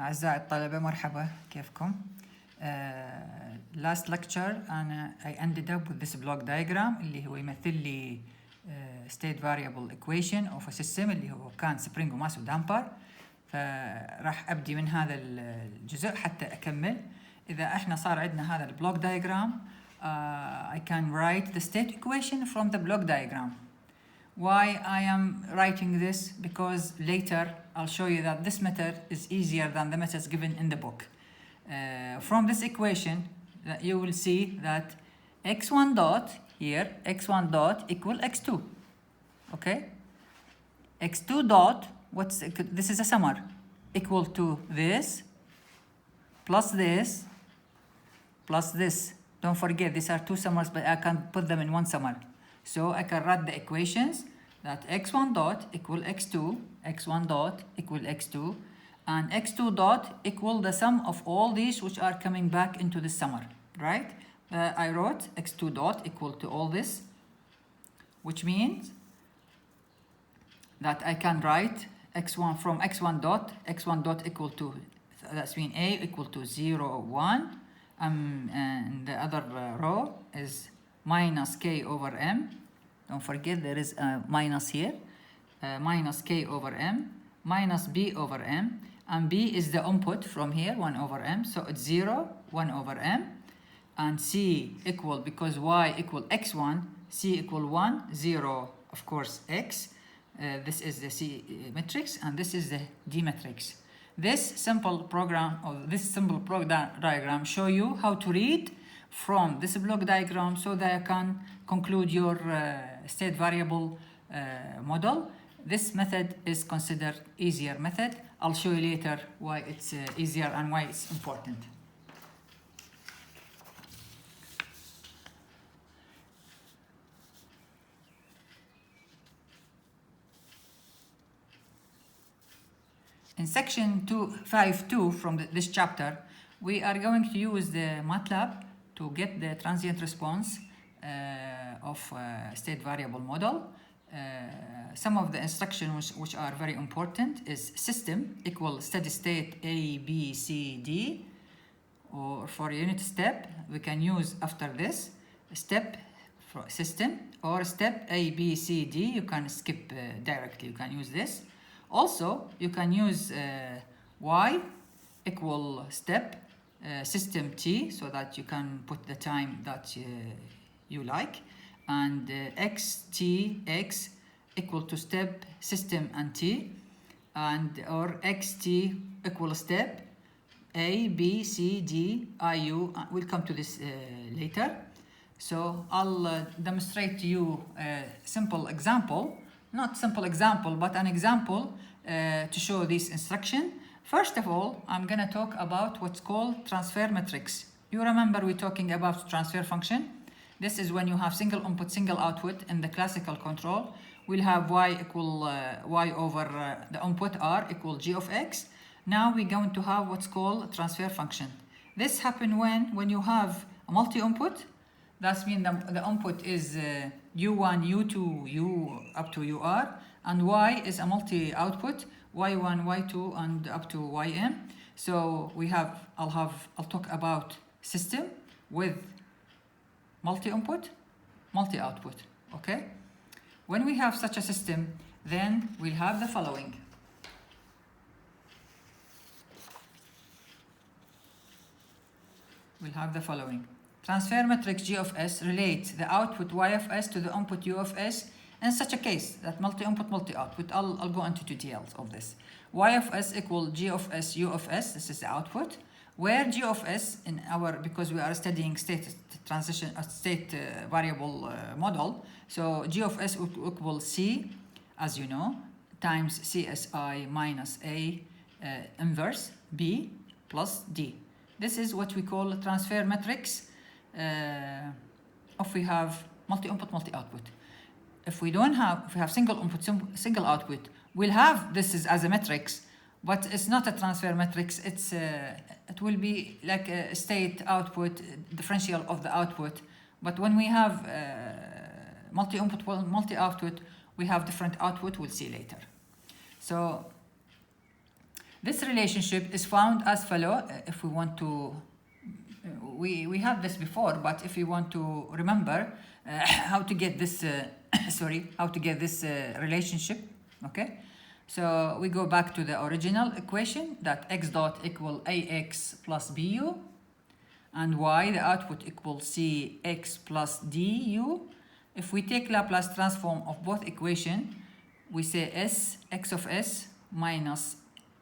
أعزائي الطلبة مرحبا كيفكم؟ last lecture I ended up with this block diagram اللي هو يمثل لي state variable equation of a system اللي هو كان spring وماس ودامبر. فراح أبدي من هذا الجزء حتى أكمل. إذا إحنا صار عندنا هذا البلوك diagram I can write the state equation from the block diagram. Why I am writing this? Because later I'll show you that this method is easier than the methods given in the book. From this equation you will see that x1 dot here, x1 dot equal x2. Okay? x2 dot, this is a summary, equal to this plus this plus this. Don't forget these are two summers, but I can put them in one summary. So I can write the equations that x1 dot equal x2, x1 dot equal x2, and x2 dot equal the sum of all these which are coming back into the summary, right? I wrote x2 dot equal to all this, which means that I can write x1 from x1 dot equal to, that's mean a equal to 0, 1, and the other row is minus k over m. Don't forget there is a minus here. Minus k over m minus b over m, and b is the input from here, 1 over m, so it's 0, 1 over m, and c equal, because y equal x1, c equal 1, 0, of course x. This is the C matrix and this is the D matrix. This simple program or this simple block diagram show you how to read from this block diagram so that you can conclude your state variable model. This method is considered easier method. I'll show you later why it's easier and why it's important. In section 252 from this chapter, we are going to use the MATLAB to get the transient response of state variable model. Some of the instructions which are very important is system equal steady state A, B, C, D, or for unit step we can use after this step for system, or step A, B, C, D you can skip directly, you can use this. Also, you can use y equal step system t, so that you can put the time that you like, and x equal to step system and t, and or xt equal step a, b, c, d, I, u. We'll come to this later. So I'll demonstrate to you a simple example. Not simple example, but an example to show this instruction. First of all, I'm going to talk about what's called transfer matrix. You remember we're talking about transfer function. This is when you have single input, single output. In the classical control, we'll have y equal y over the input r equal g of x. Now we're going to have what's called transfer function. This happens when you have a multi-input. That means the input is u1, u2, u up to ur, and y is a multi-output, y1, y2, and up to ym. So we have, I'll talk about system with multi-input, multi-output. Okay? When we have such a system, then we'll have the following. We'll have the following. Transfer matrix G of S relates the output Y of S to the input U of S in such a case that multi-input, multi-output. I'll go into details of this. Y of S equal G of S, U of S. This is the output. Where G of S in our, because we are studying state transition, state variable model. So G of S equal C, as you know, times CSI minus A inverse B plus D. This is what we call transfer matrix. If we have multi-input, multi-output. If we have single input, single output, we'll have this is as a matrix, but it's not a transfer matrix. It will be like a state output differential of the output. But when we have multi-input, multi-output, we have different output. We'll see later. So This relationship is found as follow. If we want to, we have this before, but if we want to remember how to get this, how to get this relationship, okay? So we go back to the original equation that x dot equal ax plus bu, and y, the output, equals cx plus du. If we take Laplace transform of both equation, we say x of s minus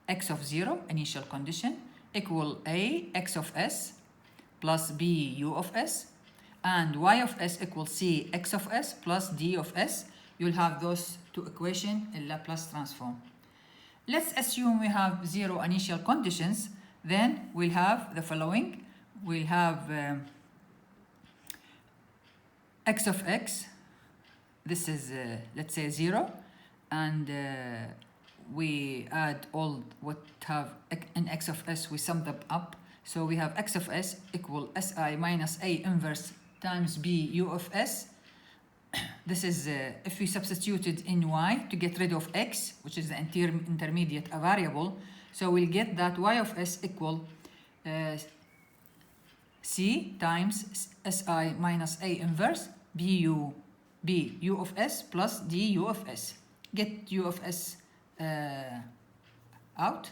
x of 0, initial condition, equal a x of s plus b u of s, and y of s equals c x of s plus d of s. You'll have those two equations in Laplace transform. Let's assume we have 0 initial conditions. Then we'll have the following. We'll have x of x. This is, let's say, 0. And we add all what have in x of s, we sum them up. So we have x of s equal si minus a inverse times b u of s. This is if we substituted in y to get rid of x, which is the intermediate variable. So we'll get that y of s equal c times si minus a inverse b u of s plus d u of s. Get u of s out.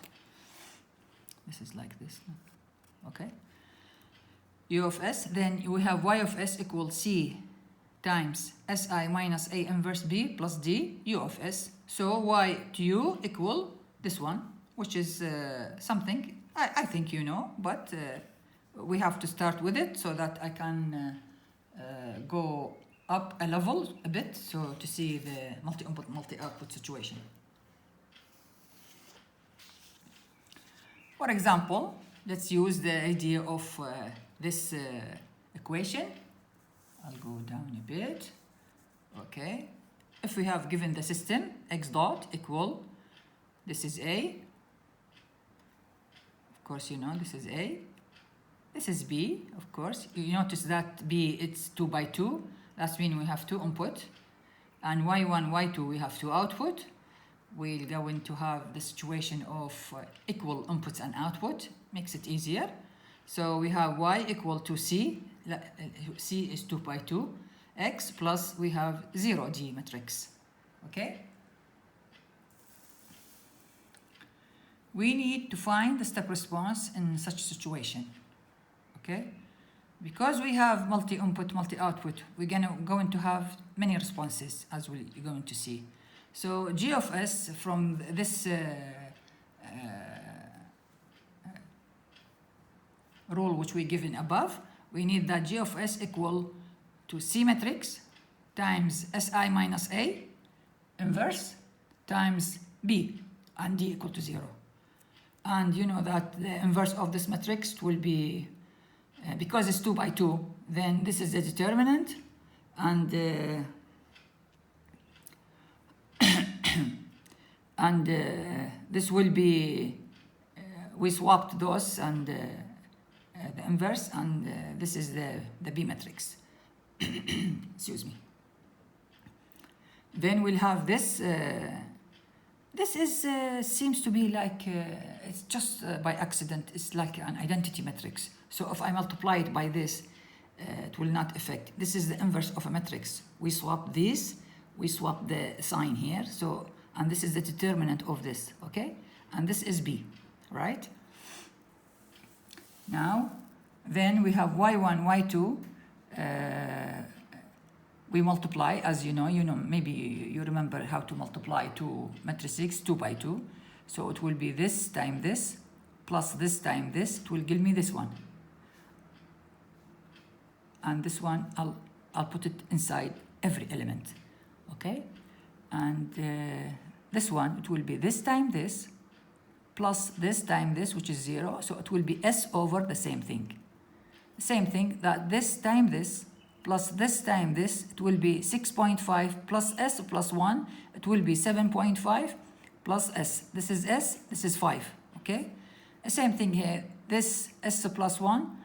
This is like this. Okay. U of s. Then we have y of s equal c times si minus a inverse b plus d u of s. So y to u equal this one, which is something I think you know, but we have to start with it so that I can go up a level a bit, so to see the multi-input, multi-output situation. For example, let's use the idea of this equation. I'll go down a bit. Okay. If we have given the system x dot equal, this is A. Of course, you know this is A. This is B, of course. You notice that B, it's 2 by 2. That means we have 2 input. And y1, y2, we have 2 output. We're going to have the situation of equal inputs and output. Makes it easier. So we have y equal to c. C is 2 by 2. X plus we have 0 G matrix. Okay? We need to find the step response in such a situation. Okay? Because we have multi-input, multi-output, we're going to have many responses, as we're going to see. So G of s from this rule which we given above, we need that G of s equal to C matrix times Si minus A inverse times B and D equal to 0. And you know that the inverse of this matrix will be, because it's 2 by 2, then this is the determinant, and this will be, we swapped those and the inverse, and this is the B matrix. Excuse me. Then we'll have this. This is seems to be like it's just by accident. It's like an identity matrix. So if I multiply it by this, it will not affect. This is the inverse of a matrix. We swap this. We swap the sign here. So, and this is the determinant of this. Okay, and this is B, right? Now, then we have y1, y2. We multiply, as you know, maybe you remember how to multiply two matrices 2 by 2. So it will be this time this, plus this time this. It will give me this one. And this one, I'll put it inside every element, okay? And this one, it will be this time this, plus this time this, which is 0. So it will be S over the same thing. Same thing that this time this, plus this time this, it will be 6.5 plus S plus 1, it will be 7.5 plus S. This is S, this is 5, okay? The same thing here, this S plus 1,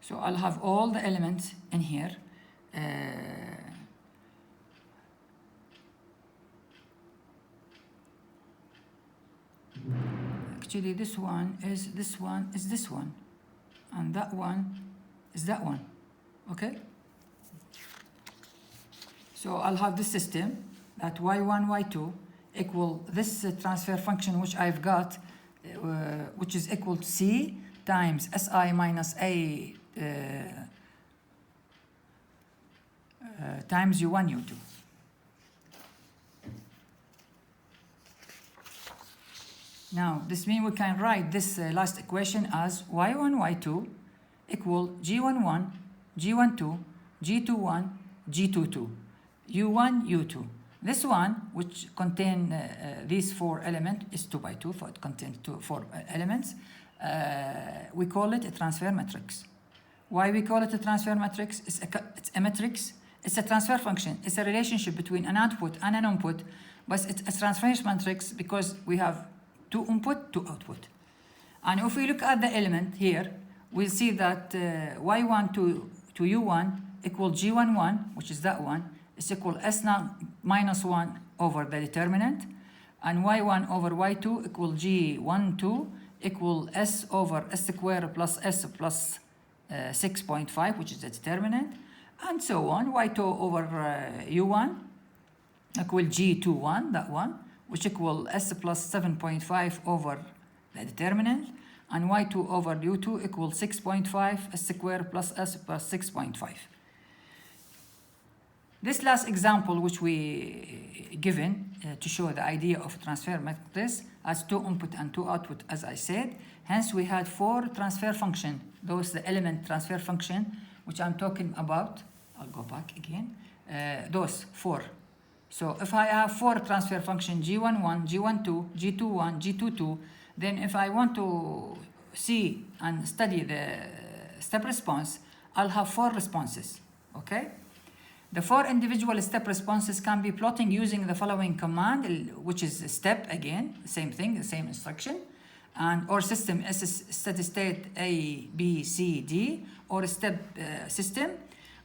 so I'll have all the elements in here. actually this one is this one, and that one is that one. Okay? So I'll have this system that y1, y2 equal this transfer function which I've got, which is equal to c times si minus a times u1, u2. Now, this means we can write this last equation as y1, y2 equal g11, g12, g21, g22, u1, u2. This one, which contain these four elements, is 2 by 2, for it contains four elements. We call it a transfer matrix. Why we call it a transfer matrix? It's a matrix. It's a transfer function. It's a relationship between an output and an input, but it's a transfer matrix because we have two input, two output. And if we look at the element here, we'll see that y1 to u1 equal g11, which is that one, is equal s0 minus 1 over the determinant, and y1 over y2 equal g12 equal s over s squared plus s plus 6.5, which is the determinant, and so on. y2 over u1 equal g21, that one, which equal s plus 7.5 over the determinant, and y2 over u2 equal 6.5 s squared plus s plus 6.5. This last example which we given to show the idea of transfer matrix has two input and two output, as I said. Hence we had four transfer function, those the element transfer function which I'm talking about. I'll go back again. Those four. So if I have four transfer function g11, g12, g21, g22, then if I want to see and study the step response, I'll have four responses. Okay? The four individual step responses can be plotting using the following command, which is step again, same thing, the same instruction, and or system steady state A, B, C, D, or step system.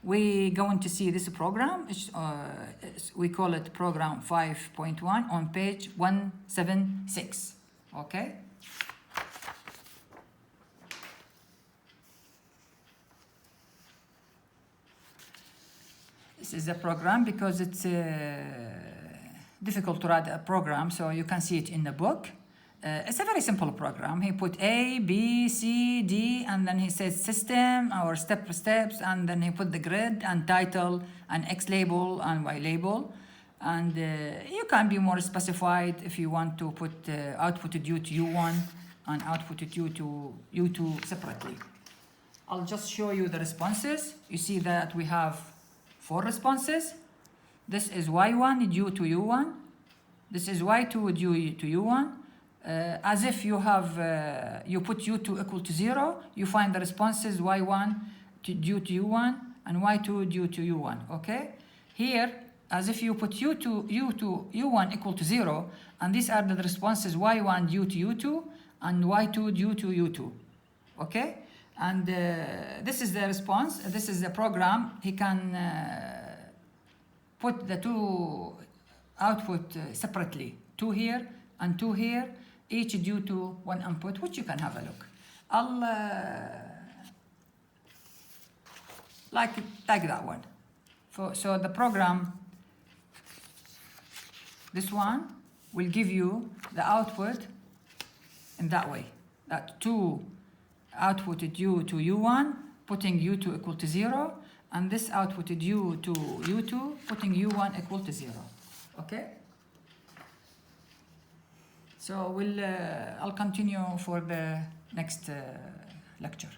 We're going to see this program. We call it program 5.1 on page 176. Okay. This is a program because it's difficult to write a program, so you can see it in the book. It's a very simple program. He put A, B, C, D, and then he says system or steps, and then he put the grid and title and X label and Y label. And you can be more specified if you want to put output due to U1 and output due to U2 separately. I'll just show you the responses. You see that we have four responses. This is Y1 due to U1. This is Y2 due to U1. As if you have, you put U2 equal to 0, you find the responses Y1 due to U1 and Y2 due to U1, okay? Here, as if you put U1 equal to 0, and these are the responses Y1 due to U2 and Y2 due to U2, okay? And this is the response, this is the program. He can put the two output separately, two here and two here, each due to one input, which you can have a look. I'll like that one. So the program, this one will give you the output in that way. That two output due to U1, putting U2 equal to 0, and this output due to U2, putting U1 equal to 0. Okay? So I'll continue for the next lecture.